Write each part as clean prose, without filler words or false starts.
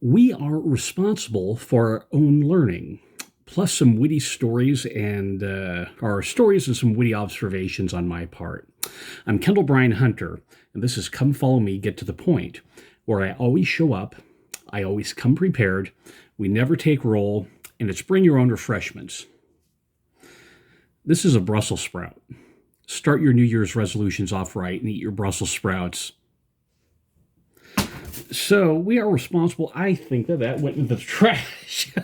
We are responsible for our own learning, plus some witty stories and our stories and some witty observations on my part. I'm Kendall Bryan Hunter, and this is Come Follow Me, Get to the Point, where I always show up, I always come prepared, we never take roll, and it's bring your own refreshments. This is a Brussels sprout. Start your New Year's resolutions off right and eat your Brussels sprouts. So we are responsible. I think that went into the trash.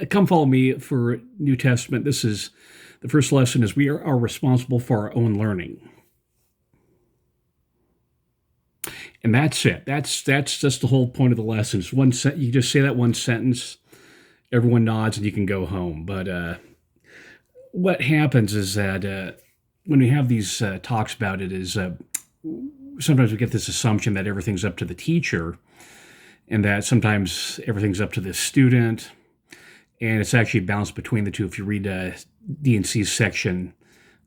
Come follow me for New Testament. This is the first lesson: is we are responsible for our own learning, and that's it. That's just the whole point of the lesson. It's you just say that one sentence, everyone nods, and you can go home. But what happens is that when we have these talks about it, is sometimes we get this assumption that everything's up to the teacher, and that sometimes everything's up to the student, and it's actually balanced between the two. If you read D&C's section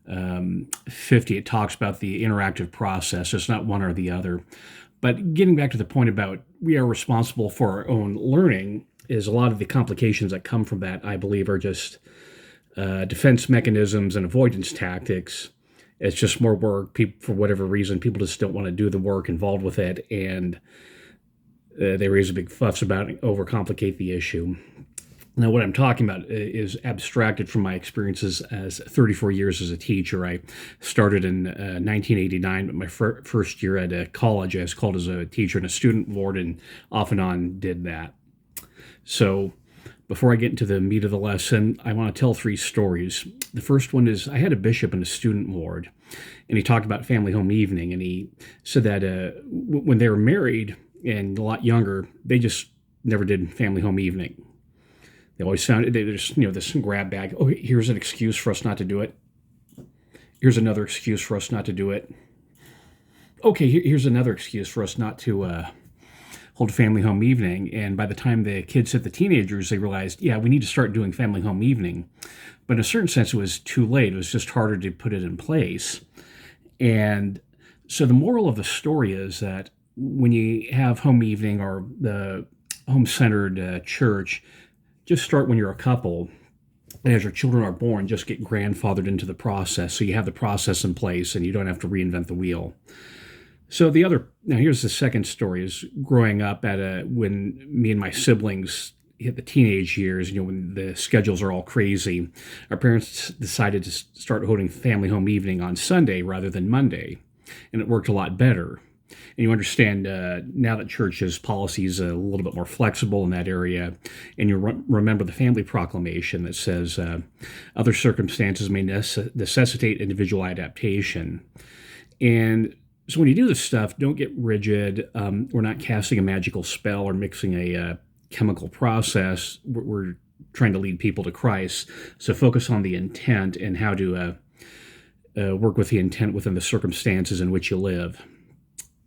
50, it talks about the interactive process. It's not one or the other. But getting back to the point about we are responsible for our own learning, is a lot of the complications that come from that, I believe, are just defense mechanisms and avoidance tactics. It's just more work. People, for whatever reason, people just don't want to do the work involved with it, and they raise a big fuss about it, overcomplicate the issue. Now, what I'm talking about is abstracted from my experiences as 34 years as a teacher. I started in 1989, but my first year at a college, I was called as a teacher and a student warden, off and on did that. So before I get into the meat of the lesson, I want to tell three stories. The first one is I had a bishop in a student ward, and he talked about family home evening, and he said that when they were married and a lot younger, they just never did family home evening. They always found they just, this grab bag. Oh, here's an excuse for us not to do it. Here's another excuse for us not to do it. Okay, here's another excuse for us not to hold a family home evening. And by the time the kids hit the teenagers, they realized, yeah, we need to start doing family home evening. But in a certain sense, it was too late. It was just harder to put it in place. And so the moral of the story is that when you have home evening or the home-centered church, just start when you're a couple. And as your children are born, just get grandfathered into the process. So you have the process in place and you don't have to reinvent the wheel. So now here's the second story, is growing up when me and my siblings hit the teenage years, when the schedules are all crazy, our parents decided to start holding family home evening on Sunday rather than Monday. And it worked a lot better. And you understand now that church's policy is a little bit more flexible in that area, and you remember the family proclamation that says other circumstances may necessitate individual adaptation. And so when you do this stuff, don't get rigid. We're not casting a magical spell or mixing a chemical process. We're trying to lead people to Christ. So focus on the intent and how to work with the intent within the circumstances in which you live.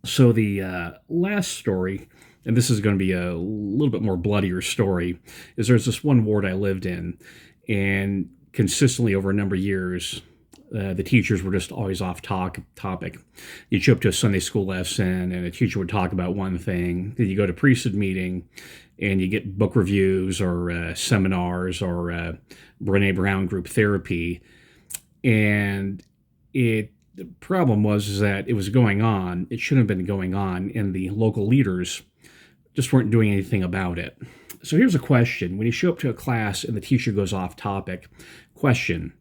So the last story, and this is going to be a little bit more bloodier story, is there's this one ward I lived in, and consistently over a number of years, the teachers were just always off topic. You'd show up to a Sunday school lesson, and a teacher would talk about one thing. Then you go to priesthood meeting, and you get book reviews or seminars or Brené Brown group therapy. And the problem was that it was going on. It shouldn't have been going on, and the local leaders just weren't doing anything about it. So here's a question. When you show up to a class and the teacher goes off topic, question: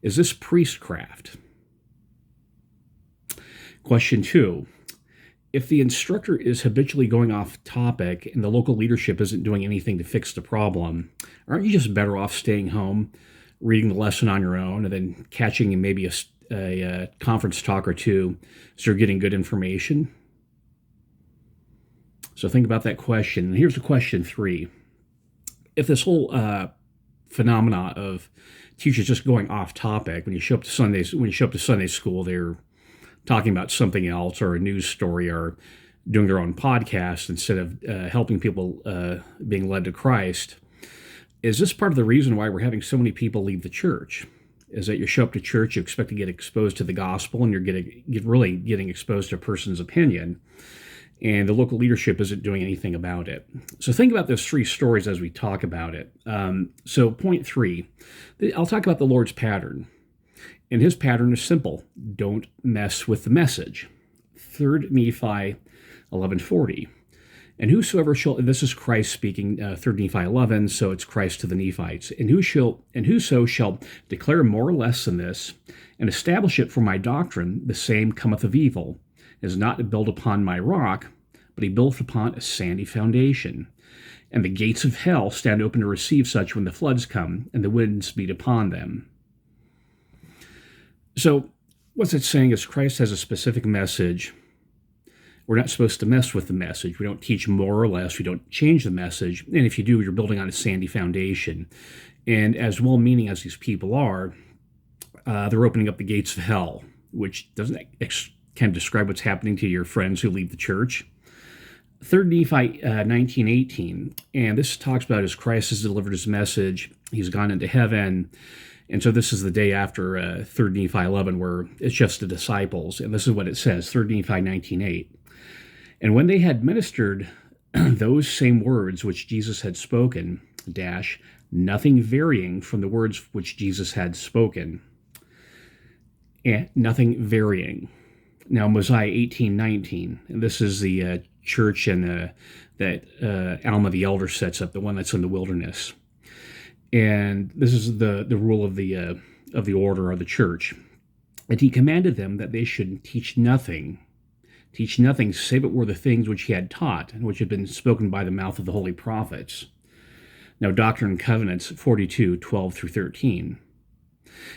is this priestcraft? Question 2, if the instructor is habitually going off topic and the local leadership isn't doing anything to fix the problem, aren't you just better off staying home, reading the lesson on your own, and then catching maybe a conference talk or two so you're getting good information? So think about that question. And here's the question 3. If this whole phenomena of teachers just going off topic, when you show up to Sunday school, they're talking about something else or a news story or doing their own podcast instead of helping people being led to Christ. Is this part of the reason why we're having so many people leave the church? Is that you show up to church, you expect to get exposed to the gospel, and you're really getting exposed to a person's opinion. and the local leadership isn't doing anything about it. So think about those three stories as we talk about it. So point 3, I'll talk about the Lord's pattern. And his pattern is simple. Don't mess with the message. 3 Nephi 11:40. And whosoever shall, and this is Christ speaking, 3 Nephi 11, so it's Christ to the Nephites. And whoso shall declare more or less than this, and establish it for my doctrine, the same cometh of evil, is not built upon my rock, but he built upon a sandy foundation. And the gates of hell stand open to receive such when the floods come, and the winds beat upon them. So what's it saying is Christ has a specific message. We're not supposed to mess with the message. We don't teach more or less. We don't change the message. And if you do, you're building on a sandy foundation. And as well-meaning as these people are, they're opening up the gates of hell, which doesn't kind of describe what's happening to your friends who leave the church. 3 Nephi 19:18, and this talks about as Christ has delivered his message, he's gone into heaven. And so this is the day after 3 Nephi 11, where it's just the disciples. And this is what it says, 3 Nephi 19:8. And when they had ministered those same words which Jesus had spoken, nothing varying from the words which Jesus had spoken. And nothing varying. Now, Mosiah 18:19, and this is the church and that Alma the elder sets up, the one that's in the wilderness. And this is the rule of the order of the church. And he commanded them that they should teach nothing, save it were the things which he had taught, and which had been spoken by the mouth of the holy prophets. Now, Doctrine and Covenants 42:12 through 13.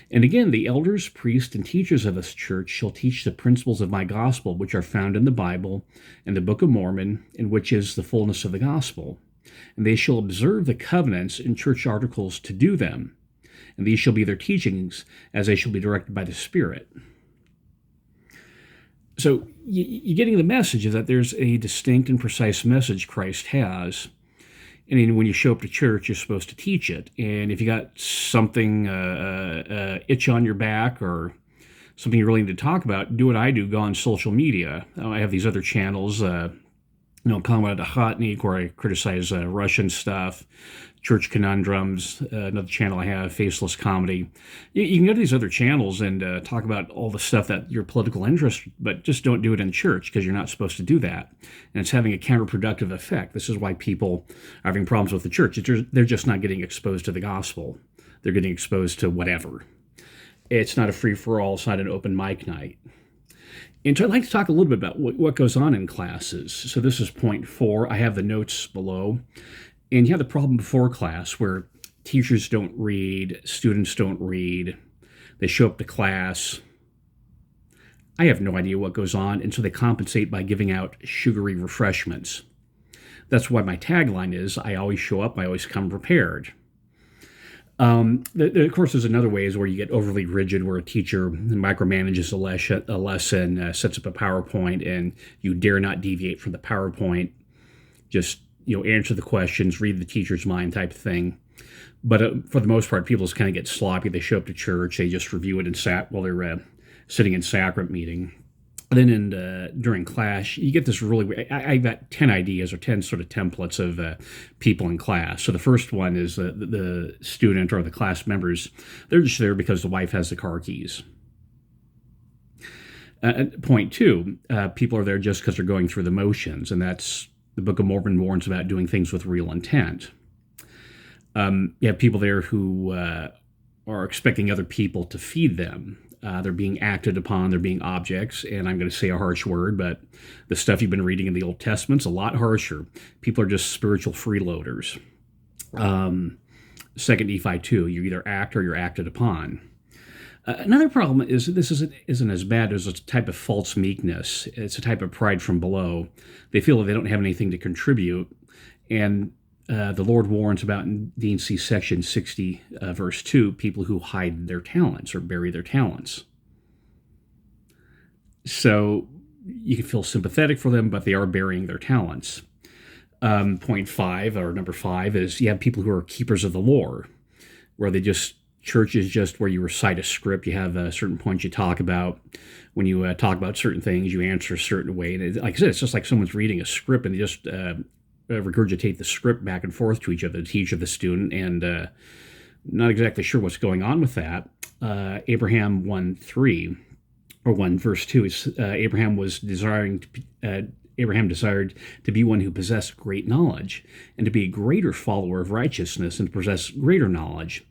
And again, the elders, priests, and teachers of this church shall teach the principles of my gospel, which are found in the Bible and the Book of Mormon, in which is the fullness of the gospel. And they shall observe the covenants and church articles to do them. And these shall be their teachings, as they shall be directed by the Spirit. So you're getting the message is that there's a distinct and precise message Christ has. And then when you show up to church, you're supposed to teach it. And if you got something, itch on your back or something you really need to talk about, do what I do, go on social media. I have these other channels, Comrade Ochotnik, where I criticize Russian stuff, Church Conundrums, another channel I have, Faceless Comedy. You can go to these other channels and talk about all the stuff that your political interest, but just don't do it in church because you're not supposed to do that. And it's having a counterproductive effect. This is why people are having problems with the church. They're just not getting exposed to the gospel. They're getting exposed to whatever. It's not a free-for-all. It's not an open mic night. And so I'd like to talk a little bit about what goes on in classes. So this is point 4. I have the notes below. And you have the problem before class where teachers don't read, students don't read. They show up to class. I have no idea what goes on, and so they compensate by giving out sugary refreshments. That's why my tagline is, I always show up, I always come prepared. Of course, there's another way is where you get overly rigid, where a teacher micromanages a lesson, sets up a PowerPoint, and you dare not deviate from the PowerPoint. Just answer the questions, read the teacher's mind type of thing. But for the most part, people just kind of get sloppy. They show up to church, they just review it while they're sitting in sacrament meeting. And then during class, you get this really, I got 10 ideas or 10 sort of templates of people in class. So the first one is the student or the class members. They're just there because the wife has the car keys. Point 2, people are there just because they're going through the motions, and that's the Book of Mormon warns about doing things with real intent. You have people there who are expecting other people to feed them. They're being acted upon, they're being objects, and I'm going to say a harsh word, but the stuff you've been reading in the Old Testament's a lot harsher. People are just spiritual freeloaders. 2 Nephi 2, you either act or you're acted upon. Another problem is this isn't as bad as a type of false meekness. It's a type of pride from below. They feel that they don't have anything to contribute, and the Lord warns about in D&C section 60, verse 2, people who hide their talents or bury their talents. So you can feel sympathetic for them, but they are burying their talents. Point 5, or number 5, is you have people who are keepers of the lore, where they just church is just where you recite a script. You have certain points you talk about. When you talk about certain things, you answer a certain way. And like I said, it's just like someone's reading a script and they just regurgitate the script back and forth to each other, the teacher, the student, and not exactly sure what's going on with that. Abraham 1:3 or 1 verse 2 is Abraham desired to be one who possessed great knowledge and to be a greater follower of righteousness and to possess greater knowledge.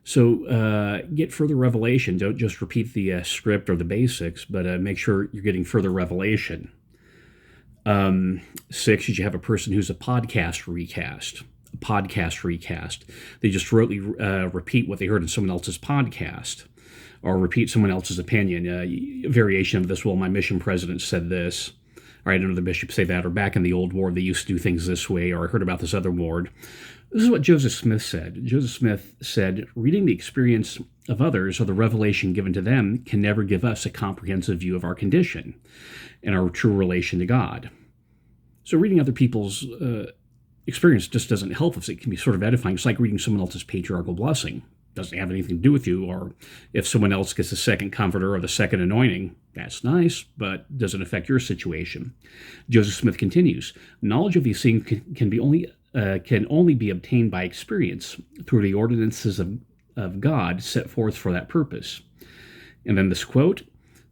So get further revelation. Don't just repeat the script or the basics, but make sure you're getting further revelation. 6 is you have a person who's a podcast recast. They just repeat what they heard in someone else's podcast or repeat someone else's opinion. A variation of this, well, my mission president said this, or I had another bishop say that, or back in the old ward, they used to do things this way, or I heard about this other ward. This is what Joseph Smith said. Joseph Smith said, reading the experience of others or the revelation given to them can never give us a comprehensive view of our condition and our true relation to God. So reading other people's experience just doesn't help us. It can be sort of edifying. It's like reading someone else's patriarchal blessing. It doesn't have anything to do with you. Or if someone else gets the second comforter or the second anointing, that's nice, but doesn't affect your situation. Joseph Smith continues, knowledge of these things can only be obtained by experience through the ordinances of God set forth for that purpose. And then this quote,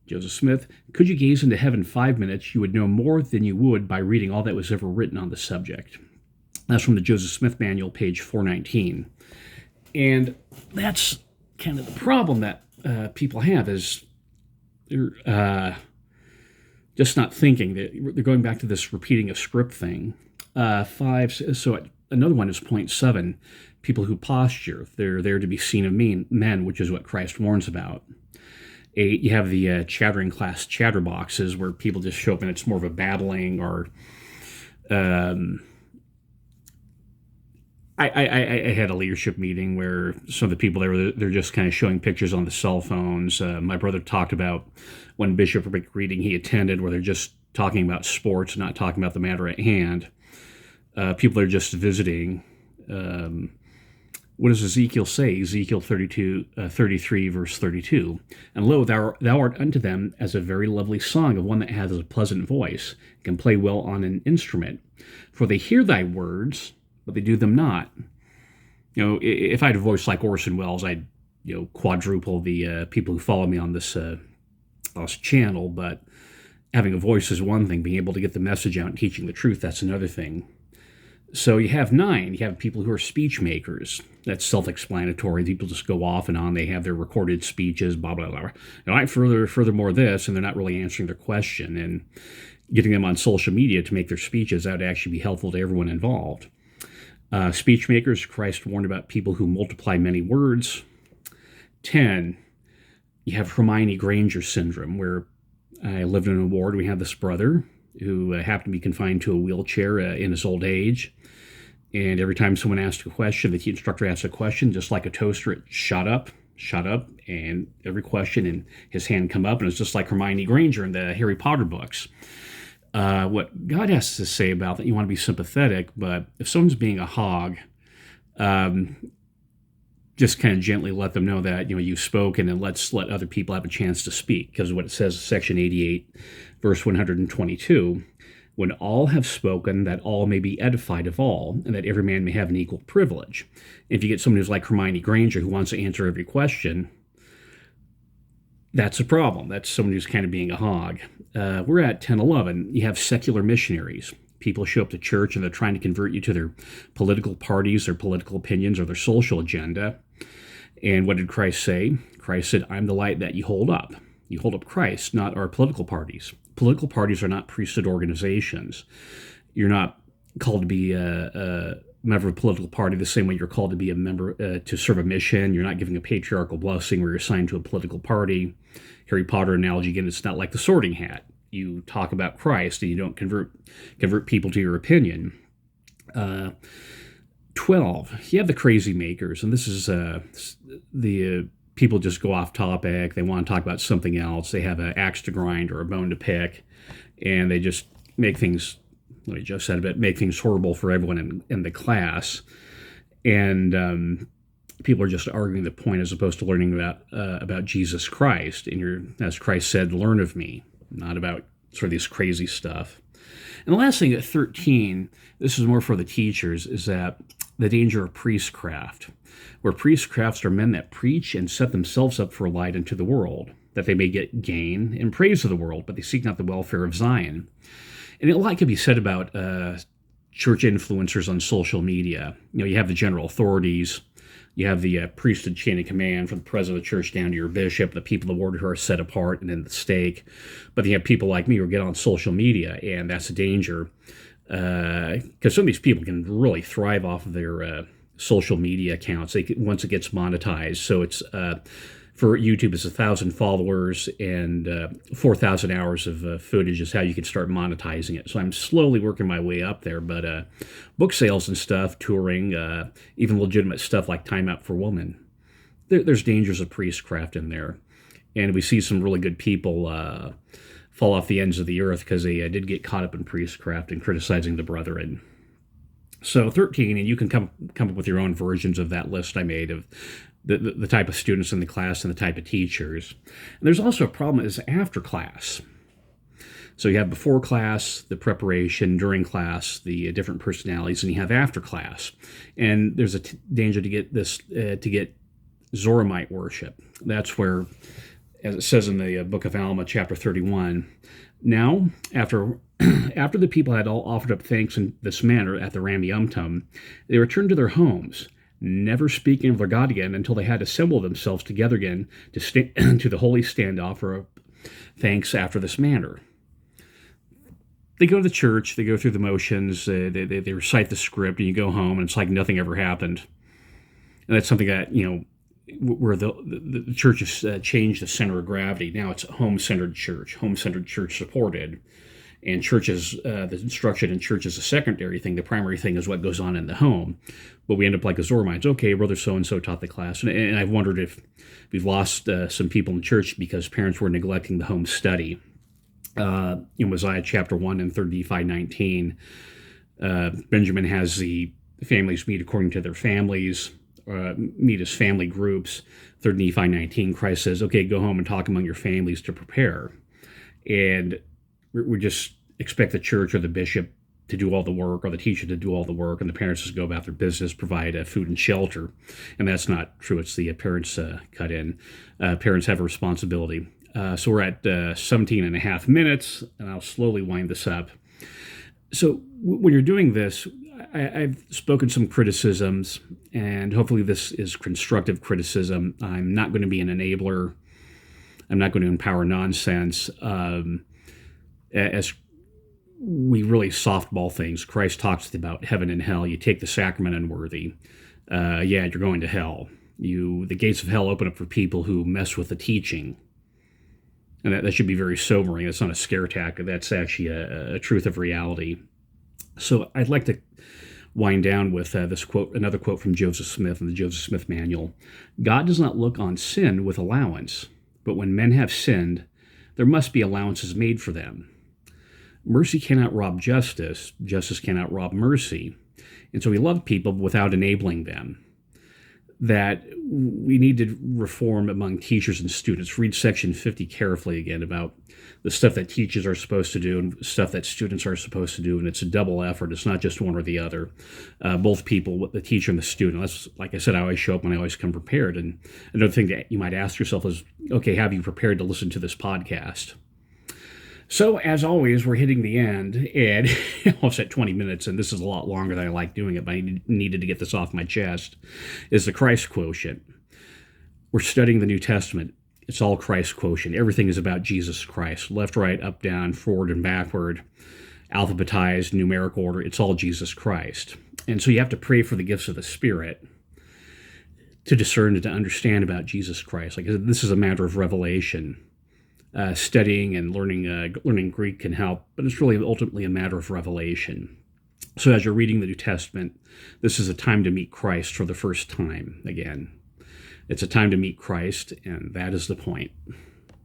Joseph Smith, could you gaze into heaven 5 minutes, you would know more than you would by reading all that was ever written on the subject. That's from the Joseph Smith Manual, page 419. And that's kind of the problem that people have is they're just not thinking. They're going back to this repeating a script thing. 5, so another one is point 7, people who posture. They're there to be seen of men, which is what Christ warns about. 8, you have the chattering class chatterboxes where people just show up and it's more of a babbling or... I had a leadership meeting where some of the people there, they're just kind of showing pictures on the cell phones. My brother talked about one bishopric reading he attended where they're just talking about sports, not talking about the matter at hand. People are just visiting. What does Ezekiel say? Ezekiel 33, verse 32. And lo, thou art unto them as a very lovely song of one that has a pleasant voice, can play well on an instrument. For they hear thy words, but they do them not. You know, if I had a voice like Orson Welles, I'd quadruple the people who follow me on this channel. But having a voice is one thing; being able to get the message out and teaching the truth, that's another thing. So you have 9. You have people who are speechmakers. That's self-explanatory. People just go off and on. They have their recorded speeches, blah blah blah. And furthermore, this, and they're not really answering their question and getting them on social media to make their speeches. That would actually be helpful to everyone involved. Speechmakers, Christ warned about people who multiply many words. 10, you have Hermione Granger syndrome, where I lived in a ward. We had this brother who happened to be confined to a wheelchair in his old age. And every time someone asked a question, the instructor asked a question, just like a toaster, it shut up, and every question, and his hand come up, and it's just like Hermione Granger in the Harry Potter books. What God has to say about that, you want to be sympathetic, but if someone's being a hog, just kind of gently let them know that, you've spoken, and let's let other people have a chance to speak. Because what it says, section 88, verse 122, when all have spoken, that all may be edified of all, and that every man may have an equal privilege. If you get someone who's like Hermione Granger who wants to answer every question, that's a problem. That's someone who's kind of being a hog. We're at 10:11. You have secular missionaries. People show up to church and they're trying to convert you to their political parties, their political opinions, or their social agenda. And what did Christ say? Christ said, I'm the light that you hold up. You hold up Christ, not our political parties. Political parties are not priesthood organizations. You're not called to be a member of a political party the same way you're called to be a member to serve a mission. You're not giving a patriarchal blessing where you're assigned to a political party. Harry Potter analogy, again, it's not like the sorting hat. You talk about Christ and you don't convert people to your opinion. 12, you have the Crazymakers, and this is the people just go off topic. They want to talk about something else. They have an axe to grind or a bone to pick, and they just make things, what I just said, make things horrible for everyone in the class. And people are just arguing the point as opposed to learning about Jesus Christ. And as Christ said, learn of me, not about sort of this crazy stuff. And the last thing at 13, this is more for the teachers, is that the danger of priestcraft, where priestcrafts are men that preach and set themselves up for a light into the world, that they may get gain and praise of the world, but they seek not the welfare of Zion. And a lot can be said about church influencers on social media. You have the general authorities, you have the priesthood chain of command from the president of the church down to your bishop, the people of the word who are set apart and in the stake. But then you have people like me who get on social media, and that's a danger because some of these people can really thrive off of their social media accounts once it gets monetized. So it's for YouTube, it's 1,000 followers and 4,000 hours of footage is how you can start monetizing it. So I'm slowly working my way up there. But book sales and stuff, touring, even legitimate stuff like Time Out for Women, there's dangers of priestcraft in there. And we see some really good people fall off the ends of the earth because they did get caught up in priestcraft and criticizing the brethren. So 13, and you can come up with your own versions of that list I made of the type of students in the class and the type of teachers. And there's also a problem is after class. So you have before class, the preparation, during class, the different personalities, and you have after class. And there's a danger to get Zoramite worship. That's where, as it says in the book of Alma, chapter 31, now, after the people had all offered up thanks in this manner at the Ramyumtum, they returned to their homes, never speaking of their God again until they had assembled themselves together again to the holy stand offer thanks after this manner. They go to the church, they go through the motions, they recite the script, and you go home, and it's like nothing ever happened. And that's something that, where the church has changed the center of gravity. Now it's a home-centered church supported. And churches, the instruction in church is a secondary thing. The primary thing is what goes on in the home. But we end up like the Zoramites. Okay, brother so-and-so taught the class. And I've wondered if we've lost some people in the church because parents were neglecting the home study. In Mosiah chapter 1 and 3 Nephi 19, Benjamin has the families meet according to their families, meet as family groups. 3 Nephi 19, Christ says, okay, go home and talk among your families to prepare. And we just expect the church or the bishop to do all the work or the teacher to do all the work, and the parents just go about their business, provide food and shelter. And that's not true. It's the parents cut in. Parents have a responsibility. So we're at 17 and a half minutes, and I'll slowly wind this up. So when you're doing this, I've spoken some criticisms, and hopefully this is constructive criticism. I'm not going to be an enabler. I'm not going to empower nonsense. As we really softball things, Christ talks about heaven and hell. You take the sacrament unworthy. You're going to hell. The gates of hell open up for people who mess with the teaching. And that should be very sobering. That's not a scare tactic. That's actually a truth of reality. So I'd like to wind down with this quote, another quote from Joseph Smith in the Joseph Smith Manual. God does not look on sin with allowance, but when men have sinned, there must be allowances made for them. Mercy cannot rob justice. Justice cannot rob mercy. And so we love people without enabling them. That we need to reform among teachers and students. Read section 50 carefully again about the stuff that teachers are supposed to do and stuff that students are supposed to do. And it's a double effort. It's not just one or the other. Both people, the teacher and the student. That's, like I said, I always show up and I always come prepared. And another thing that you might ask yourself is, okay, have you prepared to listen to this podcast? So, as always, we're hitting the end, and almost at 20 minutes, and this is a lot longer than I like doing it, but I needed to get this off my chest, is the Christ quotient. We're studying the New Testament. It's all Christ quotient. Everything is about Jesus Christ. Left, right, up, down, forward, and backward, alphabetized, numeric order. It's all Jesus Christ. And so you have to pray for the gifts of the Spirit to discern and to understand about Jesus Christ. Like, this is a matter of revelation. Studying and learning Greek can help, but it's really ultimately a matter of revelation. So as you're reading the New Testament, this is a time to meet Christ for the first time again. It's a time to meet Christ, and that is the point.